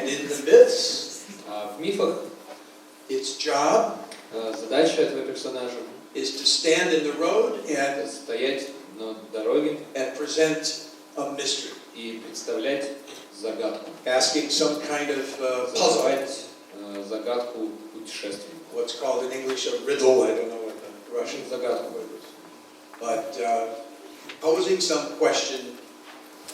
And in the myths, В мифах its job задача этого персонажа is to stand in the road and стоять на дороге present a mystery, и представлять загадку. asking some kind of puzzle. Задавать загадку путешествия. What's called in English a riddle, I don't know what the Russian Загадку. but posing some question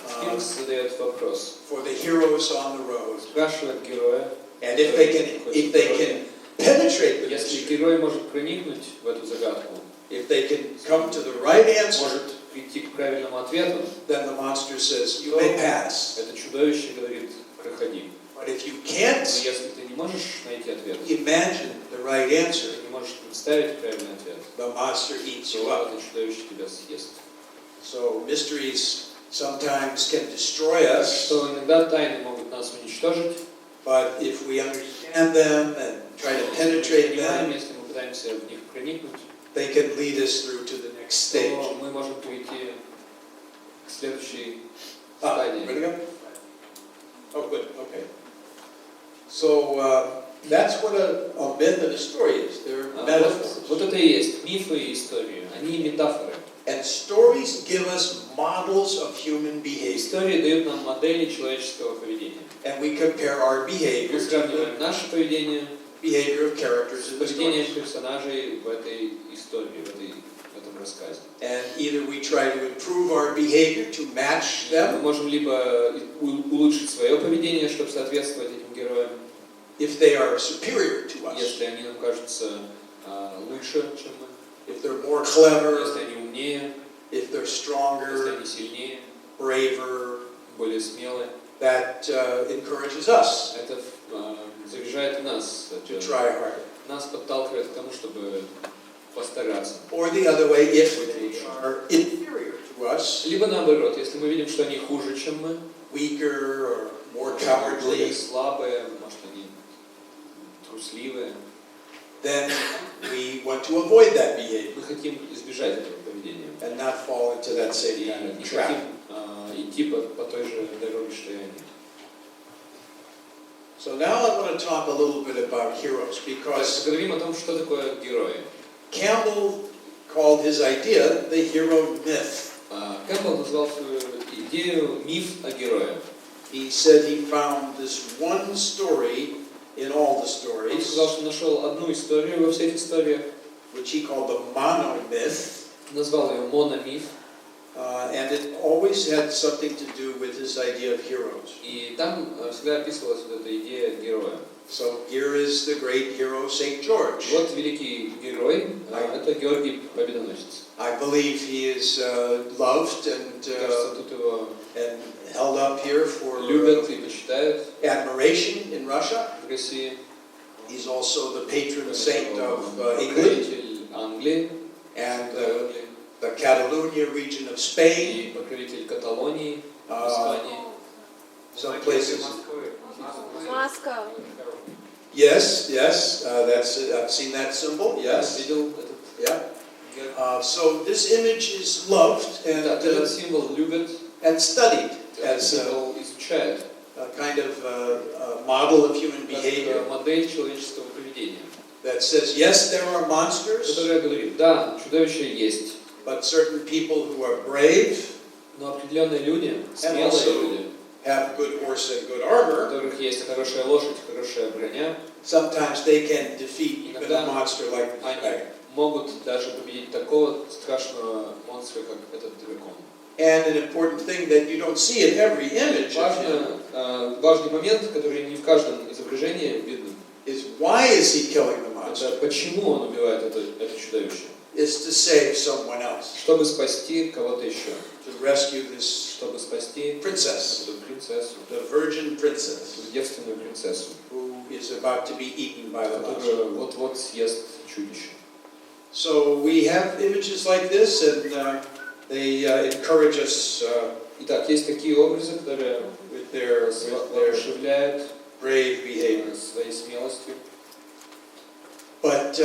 Сфинкс задает вопрос. for the heroes on the road. Спрашивает героя. And if they can penetrate the Если mystery, герой может проникнуть в эту загадку, if they can come to the right answer, может прийти к правильному ответу, then the monster says, you may pass. это чудовище говорит, проходи. But if you Но can't если ты не можешь найти ответ, imagine the right answer, ты не можешь представить правильный ответ, the monster eats you то up. это чудовище тебя съест. So mysteries sometimes can destroy us, Что иногда тайны могут нас уничтожить, but if we understand them and try to penetrate понимаем, them, если мы пытаемся в них проникнуть, they can lead us through to the next то stage. мы можем перейти к следующей Ready стадии. to go? Oh, good. Okay. So that's what a myth and a story is. They're metaphors. Вот это и есть мифы и истории. Они метафоры. And stories give us models of human behavior. Истории дают нам модели человеческого поведения. And we compare our behavior Мы to the сравниваем наше поведение behavior of characters с in the поведением stories. персонажей в этой истории, в этом рассказе. And either we try to improve our behavior to match Мы them, можем либо улучшить свое поведение, чтобы соответствовать этим героям, if they are superior to us, если они нам кажутся лучше, чем мы, if they're more clever, если они умнее, if they're если stronger, они сильнее, braver, более смелые. that encourages us Это заряжает нас, to это try harder. нас подталкивает к тому, чтобы постараться. Or the other way, if they are inferior to us, Либо наоборот, если мы видим, что они хуже, чем мы, weaker or more более cowardly, слабые, может они трусливые, then we want to avoid that behavior мы хотим избежать этого поведения. and not fall into that И same kind of не trap. хотим идти по той же дороге, что и они. So now I want to talk a little bit about heroes because Поговорим о том, что такое герои. Campbell called his idea the hero myth. Кэмпбелл назвал свою идею миф о герое. He said he found this one story in all the Он stories, сказал, что нашел одну историю во всех историях, which he called the monomyth, назвал ее мономиф, and it always had something to do with his idea of heroes. и там всегда описывалась вот эта идея героя. So here is the great hero St. George. Вот великий герой, это Георгий Победоносец. I believe he is loved Кажется, тут его and held up here for любят и почитают admiration in Russia. в России. He's also the patron saint of England Покровитель Англии, and the Catalonia region of Spain. и покровитель Каталонии, Uh, Испании. some places. Moscow. Yes, that's it. I've seen that symbol. Yes, Видел этот yeah. герб? So this image is loved Да, этот символ любят, and studied этот as символ изучают, a kind of a model of human behavior как модель человеческого поведения, that says, yes, there are monsters, которая говорит, да, чудовища есть, but certain people who are brave, но определенные люди, and смелые also люди, have good horse and good у armor, которых есть хорошая лошадь, хорошая броня, sometimes they can defeat even a Иногда monster like the они dragon. могут даже победить такого страшного монстра, как этот дракон. And an important thing that you don't see in every image of him Важный момент, который не в каждом изображении видно, is why is he killing the monster? это почему он убивает это чудовище. Is to save someone else, Чтобы спасти кого-то еще. to rescue this Чтобы спасти princess, эту принцессу, the virgin princess, эту девственную принцессу, who is about to be eaten by the monster. которая вот-вот съест чудище. So we have images like this, and they encourage us Итак, есть такие образы, которые with their воодушевляют brave behavior. своей смелостью. But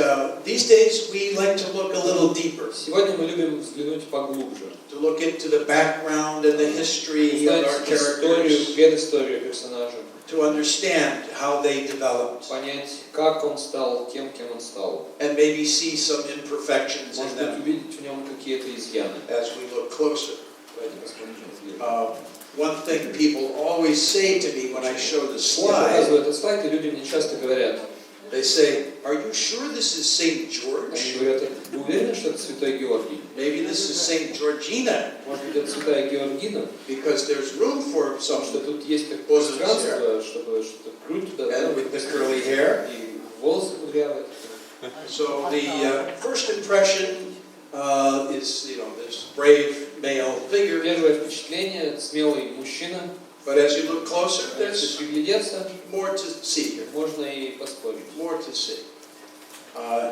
these days we like to look a little deeper, Сегодня мы любим взглянуть поглубже, to look into the background and the history of узнать our историю, characters, предысторию персонажа, to understand how they developed, понять, как он стал тем, кем он стал. and maybe see some imperfections in Может быть, them увидеть в нем какие-то изъяны. as we look closer. Давайте посмотрим. One thing people always say to me when I show the Я slide, показываю этот слайд, и люди мне часто говорят, they say, "Are you sure this is St. они George? говорят, вы уверены, что это Святой Георгий? Maybe this is St. Georgina, Может быть, это Святая Георгина? because there's room for Потому что some." тут есть как пространство, чтобы что-то грудь туда, And with the curly hair. и волосы кудрявые. So the first impression is, this brave male figure. Первое впечатление, смелый мужчина. But as you look closer, Если there's приглядеться, more to see here, можно и поспорить. more to see.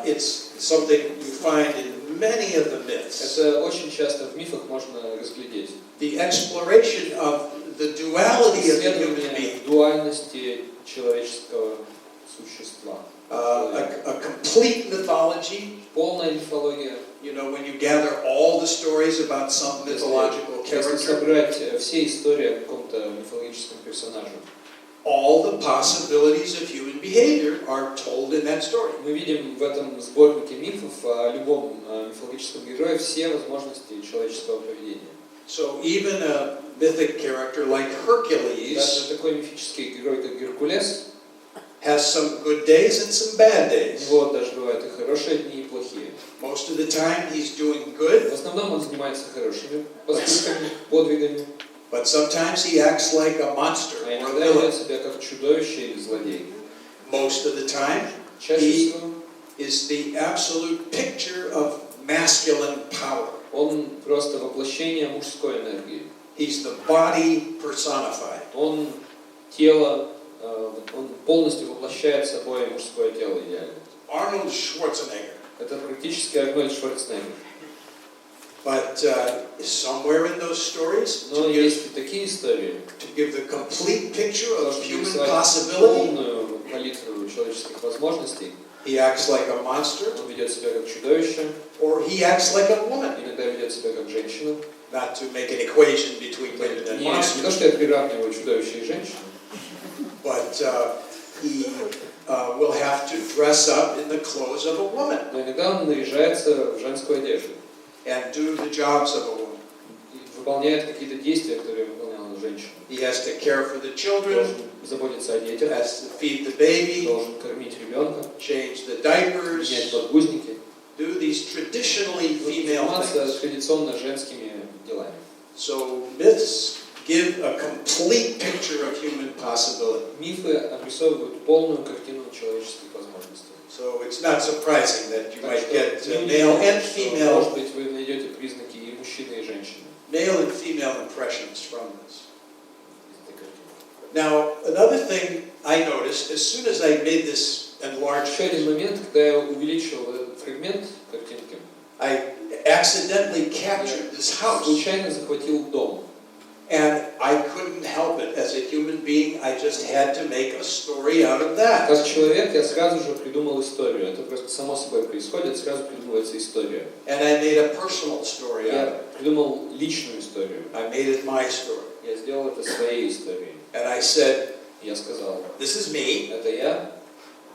It's something you find in many of the myths. Это очень часто в мифах можно разглядеть. The exploration of the duality of the human Исследование being, дуальности человеческого существа. a complete mythology. Полная мифология. When you gather all the stories about some mythological Если character, собрать все истории о каком-то мифологическом персонаже, all the possibilities of human behavior are told in that story. мы видим в этом сборнике мифов о любом мифологическом герое все возможности человеческого поведения. So even a mythic character like Hercules Даже такой мифический герой, как Геркулес, has some good days and some bad у days. него даже бывают и хорошие дни, и плохие. Most of the time he's doing good, В основном он занимается хорошими поступками, подвигами, but sometimes he acts like a monster а or a иногда villain. ведет себя как чудовище или злодей. Most of the time Чаще всего is the absolute picture of masculine power. он просто воплощение мужской энергии. He's the body personified. Он тело, он полностью воплощает собой мужское тело идеально. Arnold Schwarzenegger. Это практически Арнольд Шварценеггер. But somewhere in those stories, Но есть и такие истории, to give the complete picture of чтобы human рисовать possibility, полную палитру человеческих возможностей. he acts like a monster, Он ведет себя как чудовище, or he acts like a woman. иногда ведет себя как женщина. Not to make an equation between women and Не то, monsters, что я приравниваю чудовище и женщину, but he will have to dress up in the clothes of a woman но иногда он наряжается в женскую одежду and do the jobs of a woman. и выполняет какие-то действия, которые выполняла женщина. He has to care for the children, Должен заботиться о детях, has to feed the baby, должен кормить ребенка, change the менять diapers, подгузники, do these traditionally female заниматься things. традиционно женскими делами. So myths give a complete picture of human possibility. Мифы обрисовывают полную картину человеческих возможностей. So it's not surprising that you Так might что get не male удивительно, and что, female, может быть, вы найдете признаки и мужчины, и женщины male and female impressions from this. из этой картины. Now, another thing I noticed as soon as I made this enlarged, Еще один момент, когда я увеличил этот фрагмент картинки, I accidentally captured this house, случайно захватил дом. and I couldn't help it. As a human being, I just had to make a story out of that. Как человек я сразу же придумал историю. Это просто само собой происходит, сразу придумывается история. And I made a personal story out of Я it. придумал личную историю. I made it my story. Я сделал это своей историей. And I said, Я сказал, this is me, это я,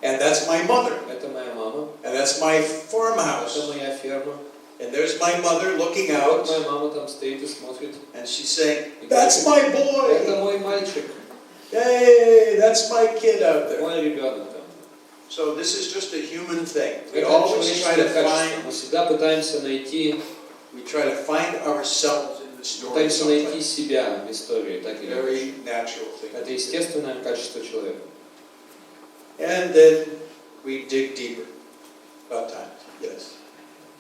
and that's my mother, это моя мама, and that's my это farmhouse. моя ферма. And there's my mother looking И вот out, моя мама там стоит и смотрит. and she's saying, that's my Это boy! мой мальчик, Hey, that's my kid out there. мой ребенок там. So this is just a human thing. We Это always try человеческое to качество. Мы find, всегда пытаемся найти ourselves in the story. Пытаемся найти Something себя в истории, так или иначе. very natural thing. Это естественное качество человека. And then we dig deeper. About time, yes.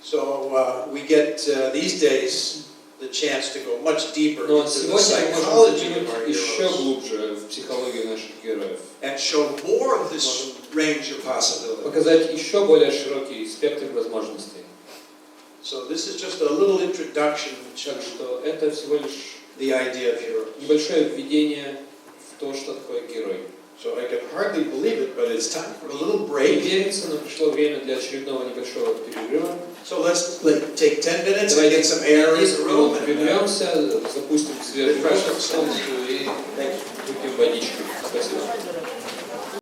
So we get these days the chance to go much deeper Но into the сегодня мы можем psychology of our заглянуть еще heroes глубже в психологию наших героев. and show more of this range of possibilities. Показать еще более широкий спектр возможностей. So this is just a little introduction to Так что это всего лишь the idea of heroes. небольшое введение в то, что такое герой. So I can hardly believe it, but it's time for a little Не break. верится, но пришло время для очередного небольшого перерыва. So let's take 10 minutes and Давайте get some air in 10 the room. минут And, прервемся, запустим свежий воздух в комнату и thank you. Выпьем водички. Спасибо.